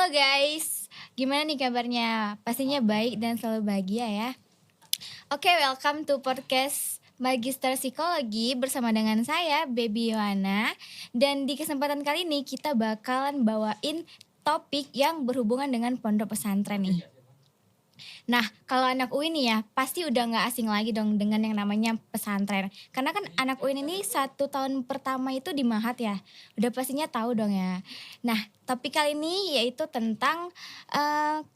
Halo guys, gimana nih kabarnya? Pastinya baik dan selalu bahagia ya. Oke, welcome to podcast Magister Psikologi bersama dengan saya Baby Yohana. Dan di kesempatan kali ini kita bakalan bawain topik yang berhubungan dengan pondok pesantren nih. Nah, kalau anak UIN nih ya, pasti udah nggak asing lagi dong dengan yang namanya pesantren. Karena kan anak UIN ini 1 tahun pertama itu di Mahat ya, udah pastinya tahu dong ya. Nah, topik kali ini yaitu tentang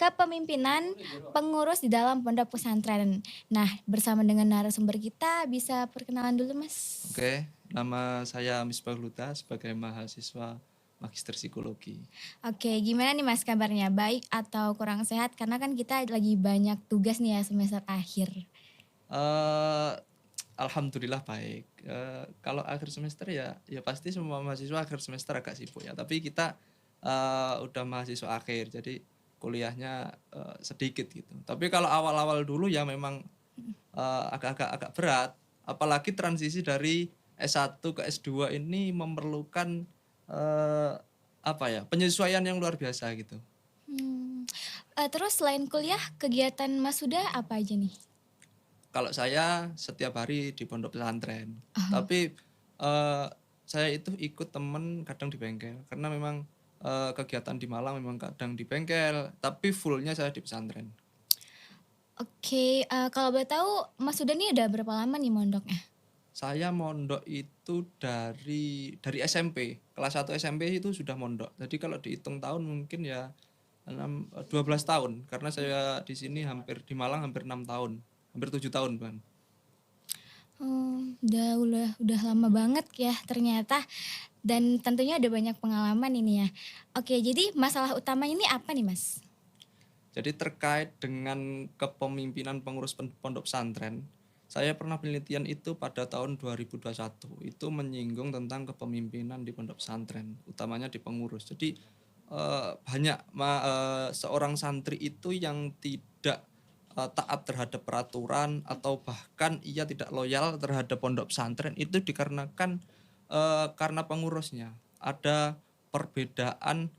kepemimpinan pengurus di dalam pondok pesantren. Nah, bersama dengan narasumber kita, bisa perkenalan dulu Mas. Oke, nama saya Misbah Huta sebagai mahasiswa Magister Psikologi. Oke, gimana nih Mas kabarnya? Baik atau kurang sehat? Karena kan kita lagi banyak tugas nih ya semester akhir. Eh, Alhamdulillah baik. Kalau akhir semester ya pasti semua mahasiswa akhir semester agak sibuk ya. Tapi kita udah mahasiswa akhir, jadi kuliahnya sedikit gitu. Tapi kalau awal-awal dulu ya memang agak berat. Apalagi transisi dari S1 ke S2 ini memerlukan penyesuaian yang luar biasa gitu. Terus selain kuliah, kegiatan Mas Huda apa aja nih? Kalau saya setiap hari di pondok pesantren, Oh. tapi saya itu ikut temen kadang di bengkel karena memang kegiatan di Malang memang kadang di bengkel, tapi fullnya saya di pesantren. Oke, kalau boleh tahu Mas Huda nih udah berapa lama nih mondoknya? Saya mondok itu dari SMP, kelas 1 SMP itu sudah mondok. Jadi kalau dihitung tahun mungkin ya 12 tahun karena saya di sini di Malang hampir 6 tahun, hampir 7 tahun, Bang. Oh, udah lama banget ya ternyata. Dan tentunya ada banyak pengalaman ini ya. Oke, jadi masalah utama ini apa nih Mas? Jadi terkait dengan kepemimpinan pengurus pondok pesantren, saya pernah penelitian itu pada tahun 2021. Itu menyinggung tentang kepemimpinan di pondok pesantren, utamanya di pengurus. Jadi seorang santri itu yang tidak taat terhadap peraturan atau bahkan ia tidak loyal terhadap pondok pesantren itu dikarenakan karena pengurusnya. Ada perbedaan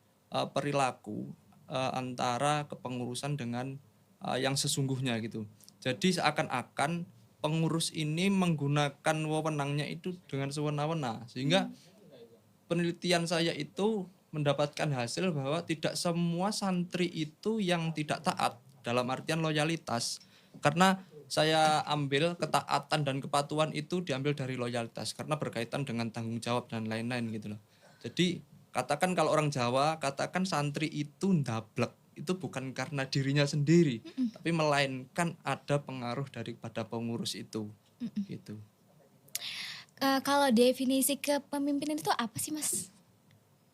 perilaku antara kepengurusan dengan yang sesungguhnya gitu. Jadi seakan-akan pengurus ini menggunakan wewenangnya itu dengan sewenang-wenang, sehingga penelitian saya itu mendapatkan hasil bahwa tidak semua santri itu yang tidak taat dalam artian loyalitas, karena saya ambil ketaatan dan kepatuhan itu diambil dari loyalitas karena berkaitan dengan tanggung jawab dan lain-lain gitu loh. Jadi katakan kalau orang Jawa katakan santri itu ndablek, itu bukan karena dirinya sendiri, tapi melainkan ada pengaruh daripada pengurus itu gitu. Kalau definisi kepemimpinan itu apa sih Mas?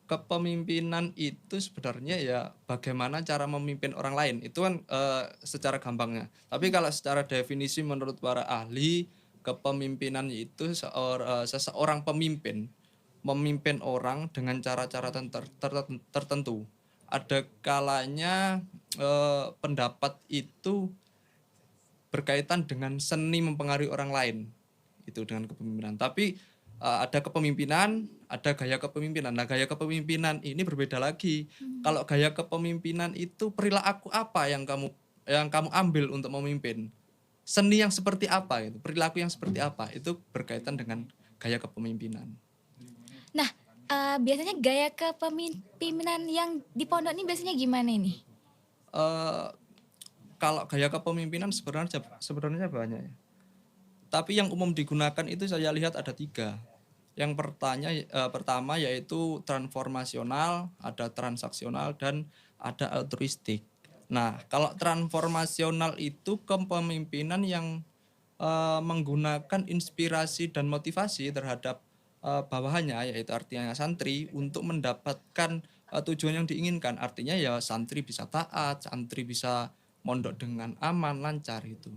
Kepemimpinan itu sebenarnya ya bagaimana cara memimpin orang lain, itu kan secara gampangnya. Tapi kalau secara definisi menurut para ahli, kepemimpinan itu seseorang pemimpin memimpin orang dengan cara-cara tertentu. Ada kalanya pendapat itu berkaitan dengan seni mempengaruhi orang lain, itu dengan kepemimpinan. Tapi ada kepemimpinan, ada gaya kepemimpinan. Nah, gaya kepemimpinan ini berbeda lagi. Kalau gaya kepemimpinan itu perilaku apa yang kamu ambil untuk memimpin, seni yang seperti apa itu, perilaku yang seperti apa, itu berkaitan dengan gaya kepemimpinan. Nah, biasanya gaya kepemimpinan yang di pondok ini biasanya gimana ini? Kalau gaya kepemimpinan sebenarnya banyak ya. Tapi yang umum digunakan itu saya lihat ada 3. Yang pertama yaitu transformasional, ada transaksional, dan ada altruistik. Nah, kalau transformasional itu kepemimpinan yang menggunakan inspirasi dan motivasi terhadap bawahannya, yaitu artinya santri, untuk mendapatkan tujuan yang diinginkan. Artinya ya santri bisa taat, santri bisa mondok dengan aman, lancar itu.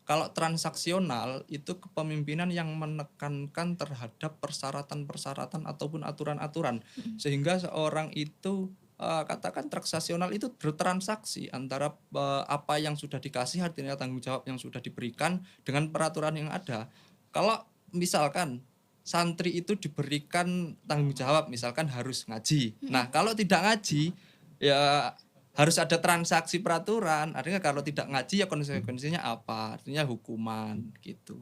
Kalau transaksional itu kepemimpinan yang menekankan terhadap persyaratan-persyaratan ataupun aturan-aturan, sehingga seorang itu katakan transaksional itu bertransaksi antara apa yang sudah dikasih, artinya tanggung jawab yang sudah diberikan, dengan peraturan yang ada. Kalau misalkan santri itu diberikan tanggung jawab, misalkan harus ngaji. Nah, kalau tidak ngaji ya harus ada transaksi peraturan. Artinya kalau tidak ngaji ya konsekuensinya apa? Artinya hukuman gitu.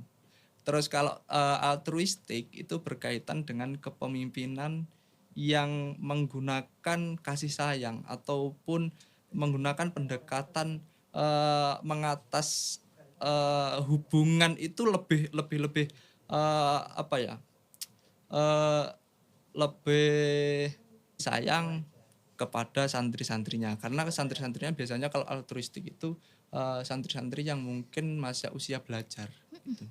Terus kalau altruistik itu berkaitan dengan kepemimpinan yang menggunakan kasih sayang ataupun menggunakan pendekatan mengatas hubungan itu lebih apa ya? eh, Lebih sayang kepada santri-santrinya, karena santri-santrinya biasanya kalau altruistik itu santri-santri yang mungkin masih usia belajar gitu.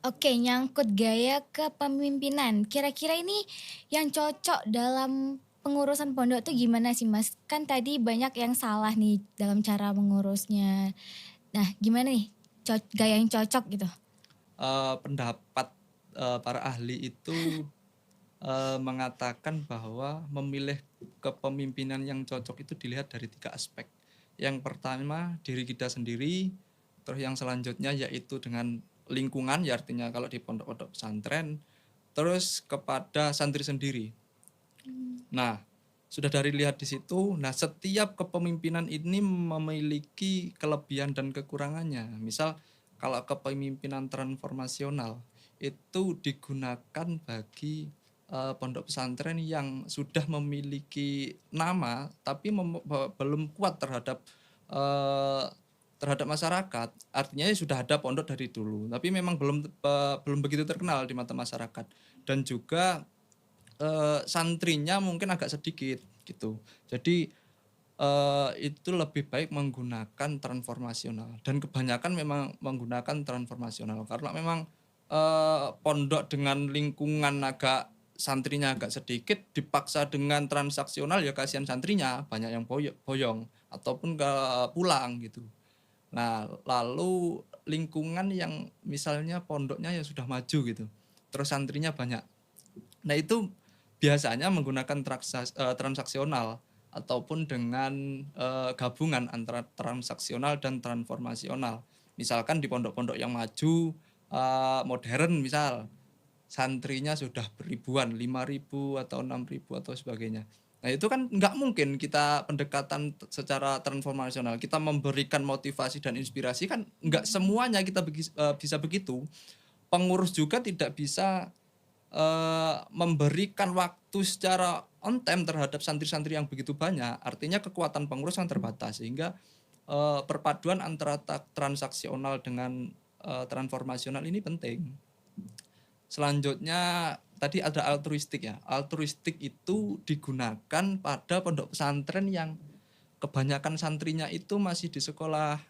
Oke, nyangkut gaya kepemimpinan. Kira-kira ini yang cocok dalam pengurusan pondok tuh gimana sih Mas? Kan tadi banyak yang salah nih dalam cara mengurusnya. Nah, gimana nih gaya yang cocok gitu? Pendapat para ahli itu mengatakan bahwa memilih kepemimpinan yang cocok itu dilihat dari 3 aspek. Yang pertama diri kita sendiri, terus yang selanjutnya yaitu dengan lingkungan, ya artinya kalau di pondok-pondok pesantren, terus kepada santri sendiri. Nah, sudah dari lihat di situ, nah setiap kepemimpinan ini memiliki kelebihan dan kekurangannya. Misal kalau kepemimpinan transformasional itu digunakan bagi pondok pesantren yang sudah memiliki nama tapi belum kuat terhadap masyarakat. Artinya ya sudah ada pondok dari dulu, tapi memang belum begitu terkenal di mata masyarakat, dan juga santrinya mungkin agak sedikit gitu. Jadi itu lebih baik menggunakan transformasional, dan kebanyakan memang menggunakan transformasional karena memang pondok dengan lingkungan santrinya agak sedikit dipaksa dengan transaksional, ya kasihan santrinya banyak yang boyong ataupun pulang gitu. Nah, lalu lingkungan yang misalnya pondoknya ya sudah maju gitu, terus santrinya banyak. Nah, itu biasanya menggunakan transaksional ataupun dengan gabungan antara transaksional dan transformasional. Misalkan di pondok-pondok yang maju, modern misal, santrinya sudah beribuan, 5.000 atau 6.000 atau sebagainya. Nah, itu kan nggak mungkin kita pendekatan secara transformasional, kita memberikan motivasi dan inspirasi, kan nggak semuanya kita bisa begitu. Pengurus juga tidak bisa memberikan waktu secara on time terhadap santri-santri yang begitu banyak. Artinya kekuatan pengurus kan terbatas, sehingga perpaduan antara transaksional dengan transformasional ini penting. Selanjutnya tadi ada altruistik ya. Altruistik itu digunakan pada pondok pesantren yang kebanyakan santrinya itu masih di sekolah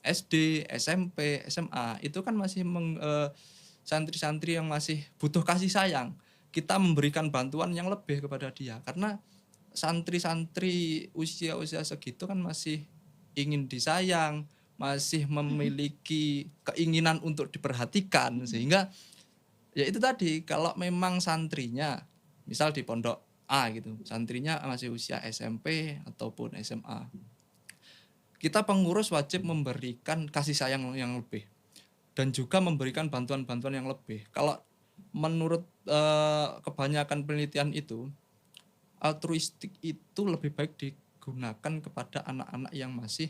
SD, SMP, SMA. Itu kan masih santri-santri yang masih butuh kasih sayang. Kita memberikan bantuan yang lebih kepada dia, karena santri-santri usia-usia segitu kan masih ingin disayang, masih memiliki keinginan untuk diperhatikan, sehingga ya itu tadi, kalau memang santrinya misal di pondok A gitu, santrinya masih usia SMP ataupun SMA, kita pengurus wajib memberikan kasih sayang yang lebih dan juga memberikan bantuan-bantuan yang lebih. Kalau menurut kebanyakan penelitian itu, altruistik itu lebih baik digunakan kepada anak-anak yang masih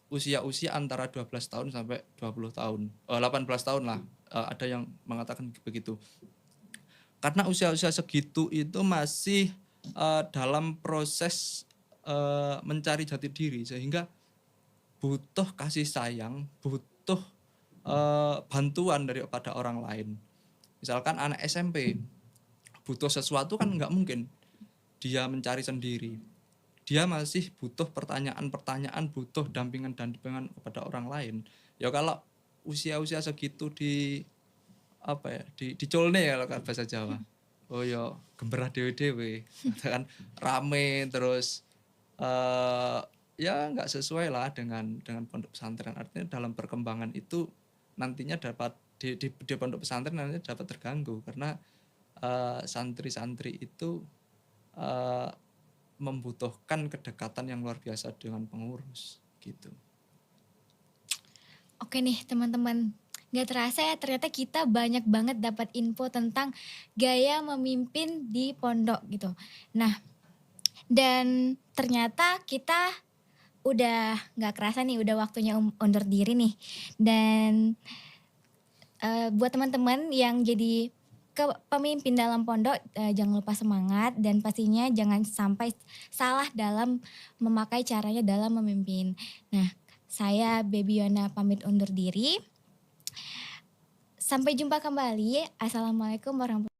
usia-usia antara 12 tahun sampai 20 tahun, 18 tahun lah, ada yang mengatakan begitu. Karena usia-usia segitu itu masih dalam proses mencari jati diri, sehingga butuh kasih sayang, butuh bantuan daripada orang lain. Misalkan anak SMP butuh sesuatu, kan nggak mungkin dia mencari sendiri. Dia masih butuh pertanyaan-pertanyaan, butuh dampingan kepada orang lain. Ya kalau usia-usia segitu dicolne ya kalau bahasa Jawa. Oh ya gemberah dewe-dewe, kan rame terus ya nggak sesuai lah dengan pondok pesantren. Artinya dalam perkembangan itu nantinya dapat di pondok pesantren nantinya dapat terganggu, karena santri-santri itu membutuhkan kedekatan yang luar biasa dengan pengurus gitu. Oke nih teman-teman, gak terasa ya ternyata kita banyak banget dapat info tentang gaya memimpin di pondok gitu. Nah, Dan ternyata kita udah nggak kerasa nih, udah waktunya undur diri nih. Dan buat teman-teman yang jadi pemimpin dalam pondok, jangan lupa semangat dan pastinya jangan sampai salah dalam memakai caranya dalam memimpin. Nah, saya Baby Yona pamit undur diri. Sampai jumpa kembali. Assalamualaikum warahmatullahi